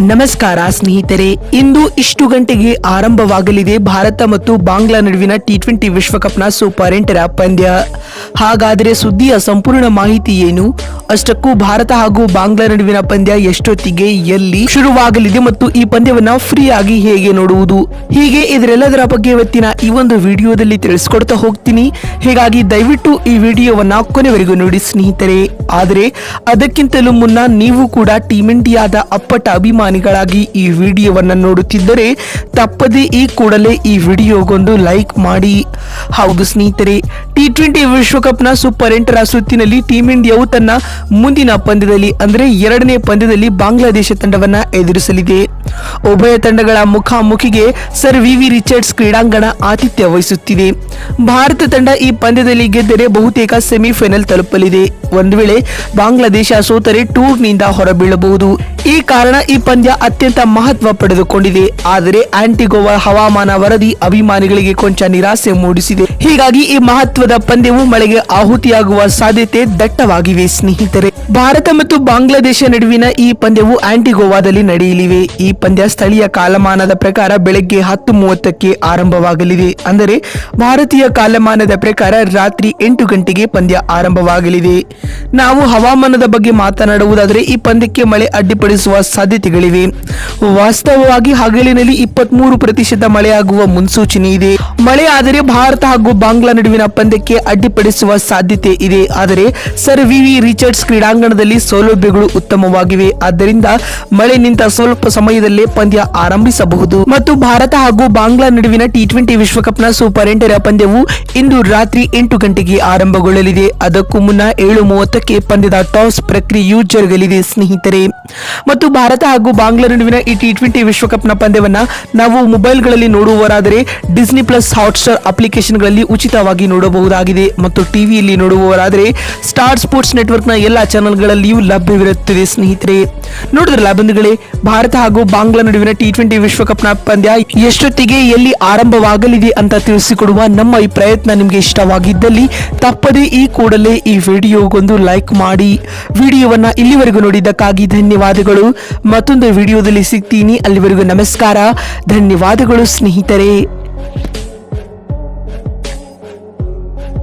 ನಮಸ್ಕಾರ ಸ್ನೇಹಿತರೆ, ಇಂದು ಇಷ್ಟು ಗಂಟೆಗೆ ಆರಂಭವಾಗಲಿದೆ ಭಾರತ ಮತ್ತು ಬಾಂಗ್ಲಾ ನಡುವಿನ ಟಿ20 ವಿಶ್ವಕಪ್ನ ಸೂಪರ್ 8ರ ಪಂದ್ಯ. ಹಾಗಾದರೆ ಸುದ್ದಿಯ ಸಂಪೂರ್ಣ ಮಾಹಿತಿ ಏನು, ಅಷ್ಟಕ್ಕೂ ಭಾರತ ಹಾಗೂ ಬಾಂಗ್ಲಾ ನಡುವಿನ ಪಂದ್ಯ ಎಷ್ಟೊತ್ತಿಗೆ ಎಲ್ಲಿ ಶುರುವಾಗಲಿದೆ ಮತ್ತು ಈ ಪಂದ್ಯವನ್ನ ಫ್ರೀ ಆಗಿ ಹೇಗೆ ನೋಡುವುದು, ಹೀಗೆ ಇದರೆಲ್ಲದರ ಬಗ್ಗೆ ಇವತ್ತಿನ ಈ ಒಂದು ವಿಡಿಯೋದಲ್ಲಿ ತಿಳಿಸ್ಕೊಡ್ತಾ ಹೋಗ್ತೀನಿ. ಹೀಗಾಗಿ ದಯವಿಟ್ಟು ಈ ವಿಡಿಯೋವನ್ನ ಕೊನೆವರೆಗೂ ನೋಡಿ ಸ್ನೇಹಿತರೆ. ಆದರೆ ಅದಕ್ಕಿಂತಲೂ ಮುನ್ನ ನೀವು ಕೂಡ ಟೀಮ್ ಇಂಡಿಯಾದ ಅಪ್ಪಟ ಅಭಿಮಾನಿಗಳಾಗಿ ಈ ವಿಡಿಯೋವನ್ನ ನೋಡುತ್ತಿದ್ದರೆ ತಪ್ಪದೆ ಈ ಕೂಡಲೇ ಈ ವಿಡಿಯೋಗೊಂದು ಲೈಕ್ ಮಾಡಿ. ಹೌದು ಸ್ನೇಹಿತರೆ, ಟಿ20 ವಿಶ್ವಕಪ್ನ ಸೂಪರ್ 8ರ ಸುತ್ತಿನಲ್ಲಿ ಟೀಮ್ ಇಂಡಿಯಾವು ತನ್ನ ಮುಂದಿನ ಪಂದ್ಯದಲ್ಲಿ ಅಂದರೆ 2ನೇ ಪಂದ್ಯದಲ್ಲಿ ಬಾಂಗ್ಲಾದೇಶ ತಂಡವನ್ನ ಎದುರಿಸಲಿದೆ. ಉಭಯ ತಂಡಗಳ ಮುಖಾಮುಖಿಗೆ ಸರ್ ವಿ ರಿಚರ್ಡ್ಸ್ ಕ್ರೀಡಾಂಗಣ ಆತಿಥ್ಯ ವಹಿಸುತ್ತಿದೆ. ಭಾರತ ತಂಡ ಈ ಪಂದ್ಯದಲ್ಲಿ ಗೆದ್ದರೆ ಬಹುತೇಕ ಸೆಮಿಫೈನಲ್ ತಲುಪಲಿದೆ. ಒಂದು ವೇಳೆ ಬಾಂಗ್ಲಾದೇಶ ಸೋತರೆ ಟೂರ್ನಿಂದ ಹೊರಬೀಳಬಹುದು. ಈ ಕಾರಣ ಈ ಪಂದ್ಯ ಅತ್ಯಂತ ಮಹತ್ವ ಪಡೆದುಕೊಂಡಿದೆ. ಆದರೆ ಆಂಟಿಗೋವಾ ಹವಾಮಾನ ವರದಿ ಅಭಿಮಾನಿಗಳಿಗೆ ಕೊಂಚ ನಿರಾಸೆ ಮೂಡಿಸಿದೆ. ಹೀಗಾಗಿ ಈ ಮಹತ್ವದ ಪಂದ್ಯವು ಮಳೆಗೆ ಆಹುತಿಯಾಗುವ ಸಾಧ್ಯತೆ ದಟ್ಟವಾಗಿವೆ ಸ್ನೇಹಿತರೆ. ಭಾರತ ಮತ್ತು ಬಾಂಗ್ಲಾದೇಶ ನಡುವಿನ ಈ ಪಂದ್ಯವು ಆಂಟಿಗೋವಾದಲ್ಲಿ ನಡೆಯಲಿವೆ. ಈ ಪಂದ್ಯ ಸ್ಥಳೀಯ ಕಾಲಮಾನದ ಪ್ರಕಾರ ಬೆಳಗ್ಗೆ 10:30ಕ್ಕೆ ಆರಂಭವಾಗಲಿದೆ. ಅಂದರೆ ಭಾರತೀಯ ಕಾಲಮಾನದ ಪ್ರಕಾರ ರಾತ್ರಿ 8 ಗಂಟೆಗೆ ಪಂದ್ಯ ಆರಂಭವಾಗಲಿದೆ. ನಾವು ಹವಾಮಾನದ ಬಗ್ಗೆ ಮಾತನಾಡುವುದಾದರೆ ಈ ಪಂದ್ಯಕ್ಕೆ ಮಳೆ ಅಡ್ಡಿಪಡಿಸುವ ಸಾಧ್ಯತೆಗಳಿವೆ. ವಾಸ್ತವವಾಗಿ ಹಗಲಿನಲ್ಲಿ 23% ಮಳೆಯಾಗುವ ಮುನ್ಸೂಚನೆ ಇದೆ. ಮಳೆ ಆದರೆ ಭಾರತ ಹಾಗೂ ಬಾಂಗ್ಲಾ ನಡುವಿನ ಪಂದ್ಯಕ್ಕೆ ಅಡ್ಡಿಪಡಿಸುವ ಸಾಧ್ಯತೆ ಇದೆ. ಆದರೆ ಸರ್ ವಿ ರಿಚರ್ಡ್ಸ್ ಕ್ರೀಡಾಂಗಣದಲ್ಲಿ ಸೌಲಭ್ಯಗಳು ಉತ್ತಮವಾಗಿವೆ. ಆದ್ದರಿಂದ ಮಳೆ ನಿಂತ ಸ್ವಲ್ಪ ಸಮಯದಲ್ಲೇ ಪಂದ್ಯ ಆರಂಭಿಸಬಹುದು. ಮತ್ತು ಭಾರತ ಹಾಗೂ ಬಾಂಗ್ಲಾ ನಡುವಿನ ಟಿ20 ವಿಶ್ವಕಪ್ನ ಸೂಪರ್ 8ರ ಪಂದ್ಯವು ಇಂದು ರಾತ್ರಿ 8 ಗಂಟೆಗೆ ಆರಂಭಗೊಳ್ಳಲಿದೆ. ಅದಕ್ಕೂ ಮುನ್ನ 7:30ಕ್ಕೆ ಪಂದ್ಯದ ಟಾಸ್ ಪ್ರಕ್ರಿಯೆಯು ಜರುಗಲಿದೆ ಸ್ನೇಹಿತರೆ. ಮತ್ತು ಭಾರತ ಹಾಗೂ ಬಾಂಗ್ಲಾ ನಡುವಿನ ಈ ಟಿ20 ವಿಶ್ವಕಪ್ನ ಪಂದ್ಯವನ್ನ ನಾವು ಮೊಬೈಲ್ಗಳಲ್ಲಿ ನೋಡುವವರಾದರೆ ಡಿಸ್ನಿ ಪ್ಲಸ್ ಹಾಟ್ಸ್ಟಾರ್ ಅಪ್ಲಿಕೇಶನ್ಗಳಲ್ಲಿ ಉಚಿತವಾಗಿ ನೋಡಬಹುದಾಗಿದೆ. ಮತ್ತು ಟಿವಿಯಲ್ಲಿ ನೋಡುವವರಾದರೆ ಸ್ಟಾರ್ ಸ್ಪೋರ್ಟ್ಸ್ ನೆಟ್ವರ್ಕ್ನ ಎಲ್ಲ ಚಾನೆಲ್ಗಳಲ್ಲಿಯೂ ಲಭ್ಯವಿರುತ್ತದೆ ಸ್ನೇಹಿತರೆ. ನೋಡಿದ್ರಲ್ಲ ಬಂಧುಗಳೇ, ಭಾರತ ಹಾಗೂ ಬಾಂಗ್ಲಾ ನಡುವಿನ ಟಿ20 ವಿಶ್ವಕಪ್ನ ಪಂದ್ಯ ಎಷ್ಟೊತ್ತಿಗೆ ಎಲ್ಲಿ ಆರಂಭವಾಗಲಿದೆ ಅಂತ ತಿಳಿಸಿಕೊಡುವ ನಮ್ಮ ಈ ಪ್ರಯತ್ನ ನಿಮಗೆ ಇಷ್ಟವಾಗಿದ್ದಲ್ಲಿ ತಪ್ಪದೇ ಈ ಕೂಡಲೇ ಈ ವಿಡಿಯೋಗೊಂದು ಲೈಕ್ ಮಾಡಿ. ವಿಡಿಯೋವನ್ನ ಇಲ್ಲಿವರೆಗೂ ನೋಡಿದ್ದಕ್ಕಾಗಿ ಧನ್ಯವಾದಗಳು. ಮತ್ತೊಂದು ವಿಡಿಯೋದಲ್ಲಿ ಸಿಗ್ತೀನಿ. ಅಲ್ಲಿವರೆಗೂ ನಮಸ್ಕಾರ, ಧನ್ಯವಾದಗಳು ಸ್ನೇಹಿತರೆ.